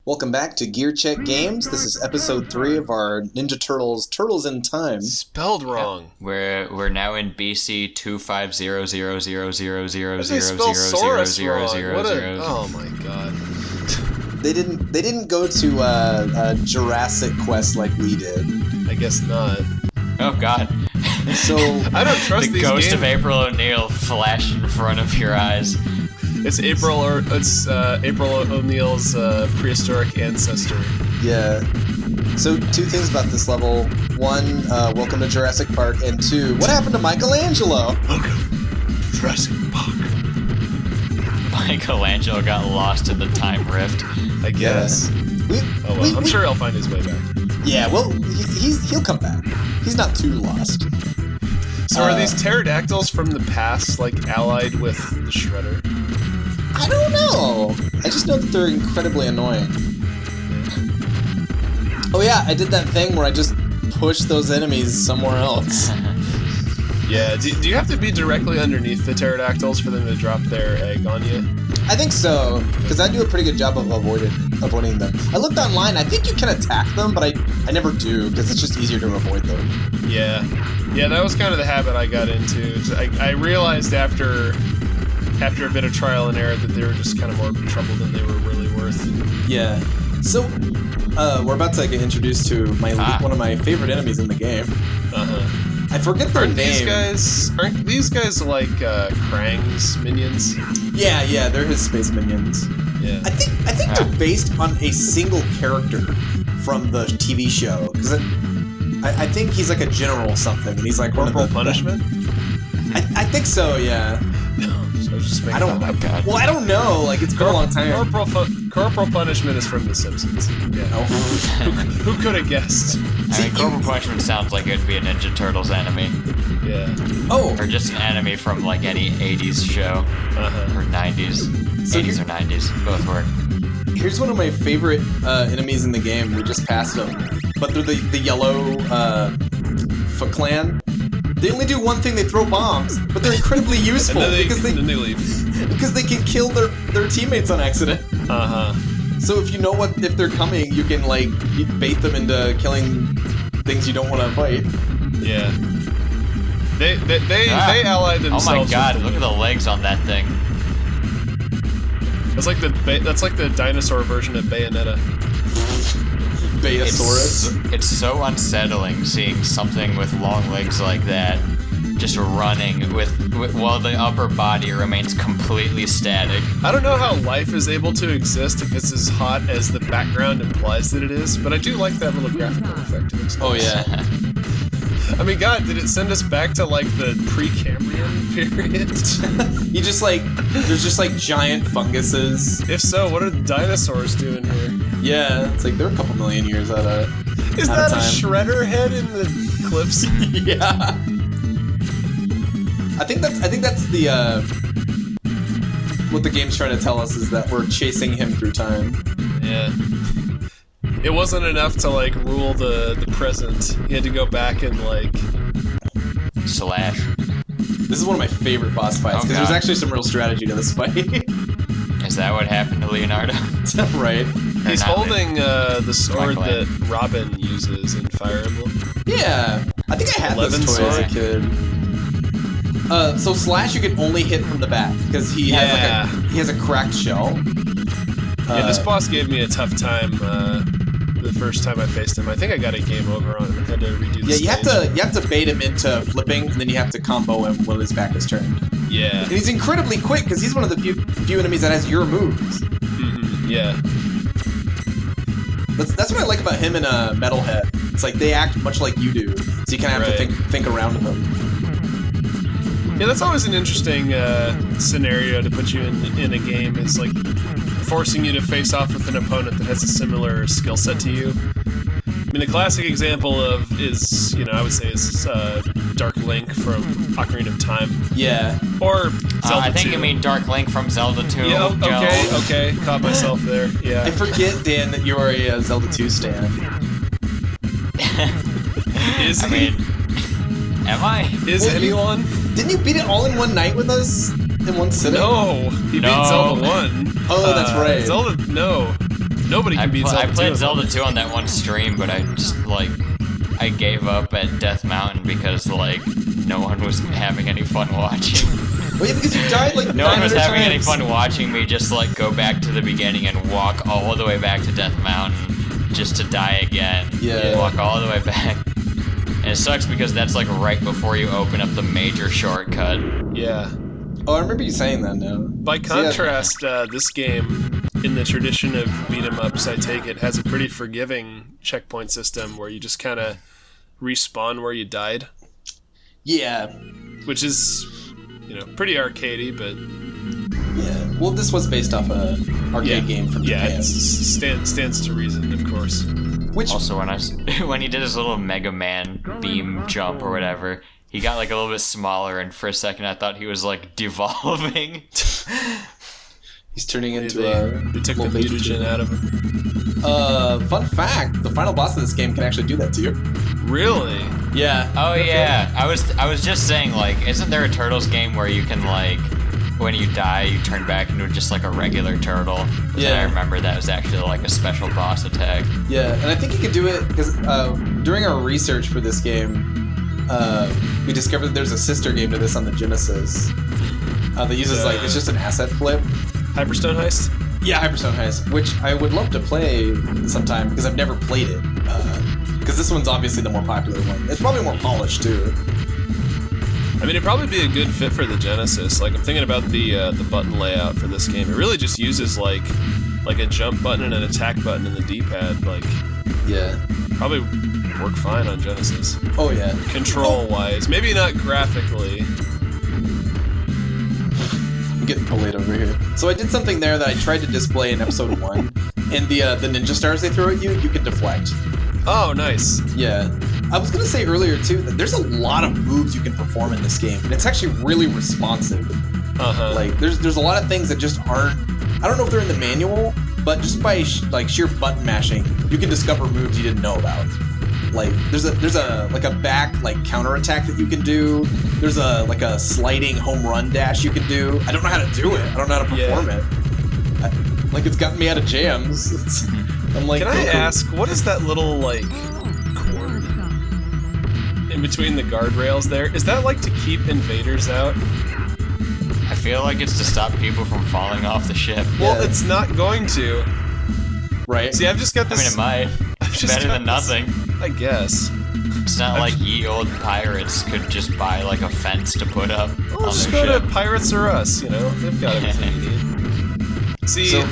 Welcome back to Gear Check Games. This is episode 3 of our Ninja Turtles Turtles in Time. Spelled wrong. We're now in BC 250000000000000. Oh my god. They didn't go to Jurassic Quest like we did. I guess not. Oh god. So I don't trust the these ghost games. of April O'Neil flashed in front of your eyes. It's April O'Neil's prehistoric ancestor. yeah. So 2 things about this level. 1, welcome to Jurassic Park, and 2, what happened to Michelangelo? Welcome to Jurassic Park. Michelangelo got lost in the time rift. I guess. I'm sure he'll find his way back. Yeah, well, he'll come back. He's not too lost. So are these pterodactyls from the past, like, allied with the Shredder? I don't know. I just know that they're incredibly annoying. Oh yeah, I did that thing where I just pushed those enemies somewhere else. Yeah, do you have to be directly underneath the pterodactyls for them to drop their egg on you? I think so, because I do a pretty good job of avoiding them. I looked online, I think you can attack them, but I never do, because it's just easier to avoid them. Yeah, that was kind of the habit I got into. I realized after a bit of trial and error that they were just kind of more trouble than they were really worth. Yeah. So, we're about to get introduced to one of my favorite enemies in the game. Uh-huh. I forget their name. Aren't these guys like Krang's minions? Yeah, they're his space minions. Yeah. I think they're based on a single character from the TV show. Because I think he's like a general something, and he's like Corporal Punishment? I think so, yeah. No, I was just making that up. Well, I don't know. Like, it's been a long time. Corporal Punishment is from The Simpsons. Yeah. Oh. Who could have guessed? I mean, Corporal Punishment sounds like it'd be a Ninja Turtles enemy. Yeah. Oh. Or just an enemy from, like, any 80s show. Uh-huh. Or 90s. So 80s or 90s. Both work. Here's one of my favorite enemies in the game. We just passed them. But they're the yellow Foot Clan. They only do one thing, they throw bombs, but they're incredibly useful and then they leave. Because they can kill their teammates on accident. Uh-huh. So if you know if they're coming, you can like bait them into killing things you don't want to fight. Yeah. They allied themselves. Oh my god, with look at the legs on that thing. That's like the dinosaur version of Bayonetta. Bayosaurus. It's so unsettling seeing something with long legs like that just running while the upper body remains completely static. I don't know how life is able to exist if it's as hot as the background implies that it is, but I do like that little graphical effect. It looks nice. Oh yeah. I mean, God, did it send us back to like the pre-Cambrian period? You just like there's just like giant funguses. If so, what are the dinosaurs doing here? Yeah, it's like they're a couple million years out of Is that a time. shredder head in the cliffs? Yeah. I think that's the what the game's trying to tell us is that we're chasing him through time. Yeah. It wasn't enough to like rule the present. He had to go back and like Slash. This is one of my favorite boss fights because there's actually some real strategy to this fight. Is that what happened to Leonardo? Right. He's holding the sword Blackland. that Robin uses in Fire Emblem. Yeah. I think I had this Eleven toy as a sword. kid. So Slash you can only hit from the back because he has a cracked shell. Yeah, this boss gave me a tough time the first time I faced him. I think I got a game over on him. I had to redo the Yeah, stage. you have to bait him into flipping, and then you have to combo him when his back is turned. Yeah. And he's incredibly quick because he's one of the few enemies that has your moves. Mm-hmm. Yeah. That's what I like about him and Metalhead. It's like they act much like you do, so you kind of have to think around them. Yeah, that's always an interesting scenario to put you in a game. Is like forcing you to face off with an opponent that has a similar skill set to you. I mean, the classic example is I would say is Dark Link from Ocarina of Time. Yeah. Or Zelda I think 2. you mean Dark Link from Zelda 2. Yeah, Joe. okay. Caught myself there. Yeah. I forget, Dan, that you are a Zelda 2 stan. Is I mean, am I? Is anyone? Didn't you beat it all in one night with us? In one sitting? No. He beat No. Zelda 1. Oh, that's right. Zelda, no. Nobody can beat Zelda 2. I played Zelda 2 on that one stream, but I just, like, I gave up at Death Mountain because, like, no one was having any fun watching. Well, yeah, because you died like No one was having any times. fun watching me just, like, go back to the beginning and walk all the way back to Death Mountain just to die again. Yeah. Walk all the way back. And it sucks because that's, like, right before you open up the major shortcut. Yeah. Oh, I remember you saying that now. By contrast, this game, in the tradition of beat-em-ups, I take it, has a pretty forgiving checkpoint system where you just kind of respawn where you died. Yeah. Which is, pretty arcadey, but... Yeah. Well, this was based off a arcade game from Japan. Yeah, it stands to reason, of course. Which... Also, when he did his little Mega Man beam jump or whatever... He got like a little bit smaller, and for a second I thought he was like devolving. He's turning into They took the mutagen out of him. Fun fact: the final boss of this game can actually do that to you. Really? Yeah. Oh yeah, I was just saying, like, isn't there a Turtles game where you can, like, when you die, you turn back into just like a regular turtle? Yeah. I remember that was actually like a special boss attack. Yeah, and I think you could do it because during our research for this game. We discovered that there's a sister game to this on the Genesis that uses it's just an asset flip. Hyperstone Heist? Yeah, Hyperstone Heist, which I would love to play sometime because I've never played it. Because this one's obviously the more popular one. It's probably more polished too. I mean, it'd probably be a good fit for the Genesis. Like, I'm thinking about the button layout for this game. It really just uses like a jump button and an attack button in the D-pad. Like, yeah, probably work fine on Genesis. Oh yeah. Control-wise, maybe not graphically. I'm getting bullied over here. So I did something there that I tried to display in episode 1. And the ninja stars they throw at you, you can deflect. Oh, nice. Yeah. I was gonna say earlier too that there's a lot of moves you can perform in this game, and it's actually really responsive. Like there's a lot of things that just aren't. I don't know if they're in the manual, but just by sheer button mashing, you can discover moves you didn't know about. Like there's a back counter attack that you can do. There's a sliding home run dash you can do. I don't know how to do it. I don't know how to perform it. It's gotten me out of jams. I'm like, can I ask, what is that little cord in between the guardrails there? Is that to keep invaders out? I feel like it's to stop people from falling off the ship. Well, it's not going to. Right. See, I've just got this. I mean, it might. It's better than nothing. I guess. It's not like ye old pirates could just buy a fence to put up Well, on just their go ship. to Pirates or Us, they've got everything you need. See, So-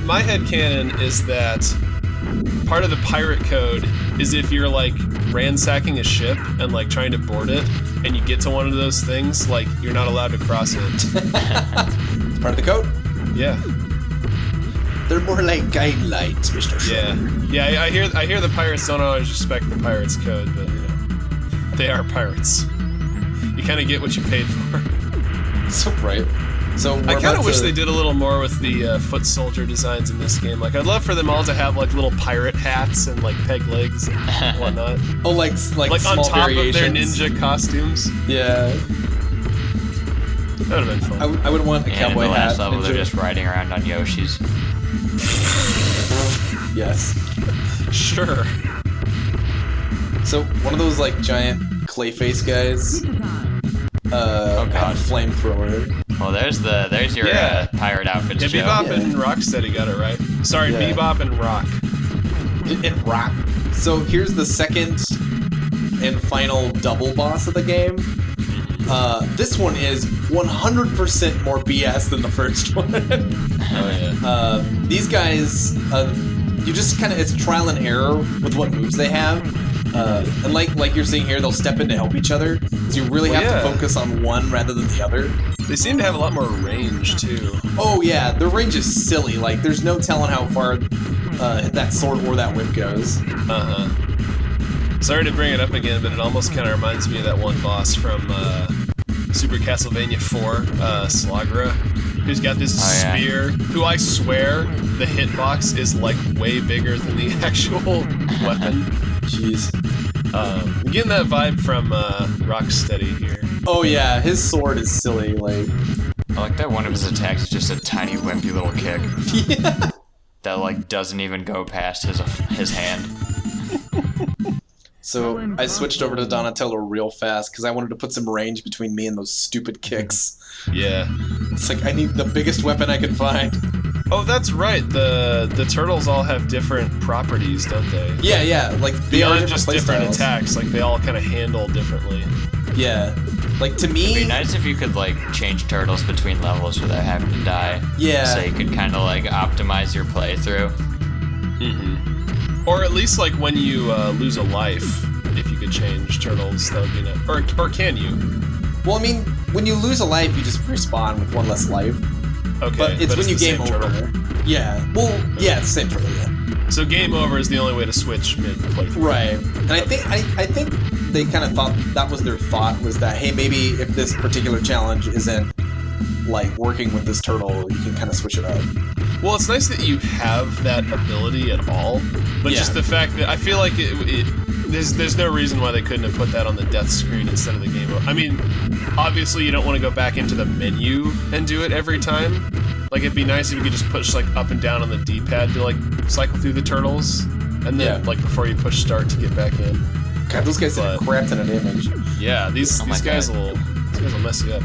my headcanon is that part of the pirate code is if you're ransacking a ship and trying to board it, and you get to one of those things, you're not allowed to cross it. It's part of the code. Yeah. They're more like guidelines, Mr. Sherman. Yeah. I hear the pirates don't always respect the pirates code, but they are pirates. You kind of get what you paid for. So right. So I kind of wish they did a little more with the foot soldier designs in this game. I'd love for them all to have little pirate hats and peg legs and whatnot. Oh, like on small top variations. of their ninja costumes. Yeah. That would have been fun. I would want a And cowboy in the last hat. level, they're ninja. just riding around on Yoshis. Yes. Sure. So one of those giant clay face guys. Oh had a god. flamethrower. Well, there's your Yeah. pirate outfit, Yeah, Joe. Bebop Yeah. and Rocksteady got it right. Sorry, Yeah. Bebop and Rock. It rock. So here's the second and final double boss of the game. This one is 100% more BS than the first one. Oh yeah. These guys, you just it's trial and error with what moves they have. And like you're seeing here, they'll step in to help each other. So you really have to focus on one rather than the other. They seem to have a lot more range too. Oh yeah, the range is silly. There's no telling how far that sword or that whip goes. Sorry to bring it up again, but it almost kind of reminds me of that one boss from Super Castlevania 4, Slagra, who's got this Oh, yeah. spear, who I swear the hitbox is way bigger than the actual weapon. Jeez. I'm getting that vibe from Rocksteady here. Oh yeah, his sword is silly. I like that one of his attacks is just a tiny wimpy little kick. Yeah. that like doesn't even go past his hand. So I switched over to Donatello real fast because I wanted to put some range between me and those stupid kicks. Yeah. It's like I need the biggest weapon I can find. Oh, that's right. The turtles all have different properties, don't they? Yeah. Like they are Beyond just different playstyles. attacks, like they all kind of handle differently. Yeah. Like to me, It'd be nice if you could like change turtles between levels without having to die. Yeah. So you could kind of like optimize your playthrough. Mm-hmm. Or at least like when you lose a life, if you could change turtles, that would be nice. Or can you? well, I mean, when you lose a life, you just respawn with one less life. Okay, But it's when you the game same over. turtle. Yeah. Well, yeah, it's the same turtle. Yeah. So game over is the only way to switch mid playthrough. Right. And I think they kind of thought that was their thought was that hey, maybe if this particular challenge isn't like working with this turtle, you can kind of switch it up. Well, it's nice that you have that ability at all, but Yeah. just the fact that I feel like there's no reason why they couldn't have put that on the death screen instead of the game over. I mean, obviously you don't want to go back into the menu and do it every time. Like it'd be nice if you could just push like up and down on the D-pad to like cycle through the turtles, and then Yeah. like before you push start to get back in. God, those guys did a But- crap ton of damage. Yeah, these Oh my guys God. will mess you up.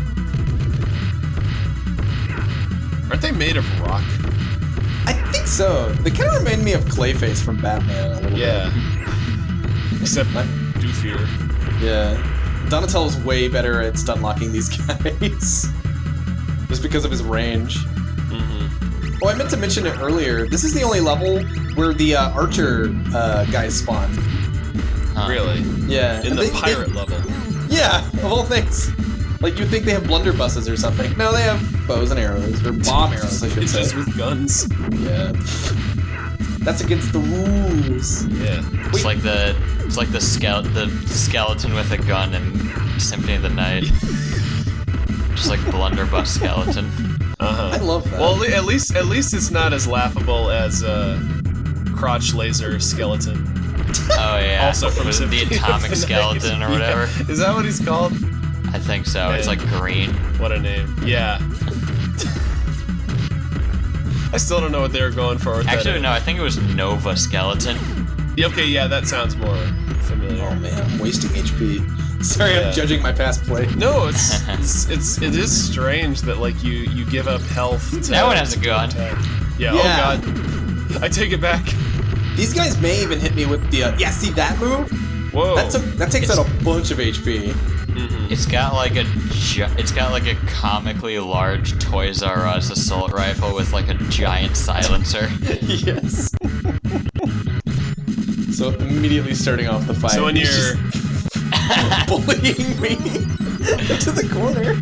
Aren't they made of rock? I think so. They kind of remind me of Clayface from Batman a little Yeah. Except What? doofier. bit. Yeah. Donatello's way better at stun locking these guys. Just because of his range. Mm-hmm. Oh, I meant to mention it earlier. This is the only level where the archer guys spawn. Huh. Really? Yeah. In And the pirate level. Yeah, of all things. Like, you'd think they have blunderbusses or something. No, they have bows and arrows. Or bomb arrows, I should It's say. just with guns. Yeah. That's against the rules. Yeah. It's like the skeleton with a gun in Symphony of the Night. Just like blunderbuss skeleton. Uh-huh. I love that. Well, at least it's not as laughable as crotch laser skeleton. Oh yeah. Also from the Symphony of atomic the skeleton Night. or whatever. Yeah. Is that what he's called? I think so. It's Man. like green. What a name. Yeah. I still don't know what they were going for with Actually, that. no. I think it was Nova Skeleton. Yeah, okay, yeah, that sounds more familiar. Oh man, I'm wasting HP. Sorry, Yeah. I'm judging my past play. No, it is strange that like you give up health to That one has a to gun. attack. Yeah, Yeah. oh god. I take it back. These guys may even hit me with the. Yeah, see that move? Whoa. That takes out a bunch of HP. Mhm. It's got like a comically large Toys R Us assault rifle with like a giant silencer. Yes. So immediately starting off the fight. So when he's you're just bullying me to the corner.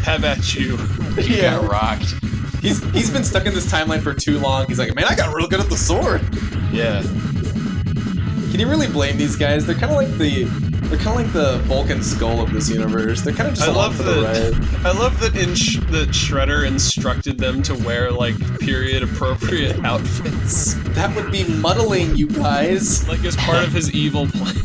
have at you. He Yeah. got rocked. He's been stuck in this timeline for too long. He's like, man, I got real good at the sword. Yeah. Can you really blame these guys? They're kind of like the Vulcan skull of this universe. They're kind of just I along love for the ride. that. I love that that Shredder instructed them to wear like period appropriate outfits, That would be muddling, you guys. like as part of his evil plan.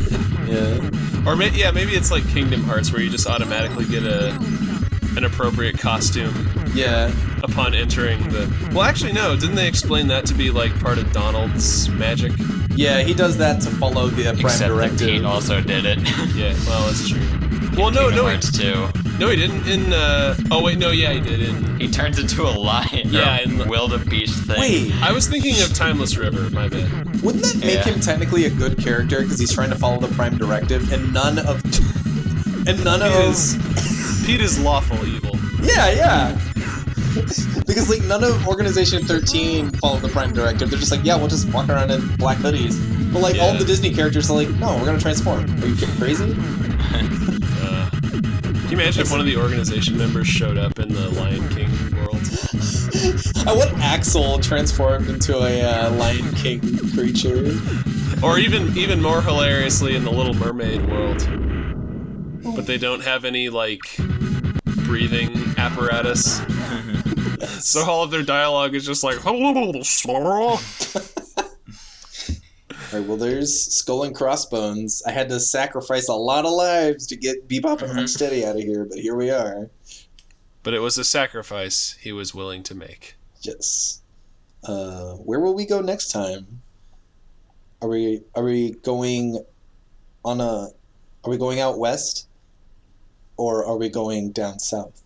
Yeah. Or maybe it's like Kingdom Hearts where you just automatically get an appropriate costume Yeah. upon entering the. Well, actually, no. Didn't they explain that to be like part of Donald's magic? Yeah, he does that to follow the Prime Except that Directive. Pete also did it. Yeah. Well, that's true. Well, no, Kingdom no, Hearts 2. no, he didn't. In oh wait, no, yeah, he did. In He turns into a lion. Yeah, or in the- wildebeest thing. Wait, I was thinking of Timeless River. My bad. wouldn't that make Yeah. him technically a good character because he's trying to follow the Prime Directive and none of Pete is lawful evil. Yeah. Because like none of Organization 13 follow the Prime Directive. They're just like, yeah, we'll just walk around in black hoodies. But like all Yeah. the Disney characters are like, no, we're gonna transform. Are you getting crazy? Can you imagine if one of the organization members showed up in the Lion King world? I want Axel transformed into a Lion King creature. Or even more hilariously in the Little Mermaid world. But they don't have any, like, breathing apparatus. So all of their dialogue is just like... Alright, well there's Skull and Crossbones. I had to sacrifice a lot of lives to get Bebop and Rocksteady out of here, but here we are. But it was a sacrifice he was willing to make. Yes. Where will we go next time? Are we going on a? Are we going out west, or are we going down south?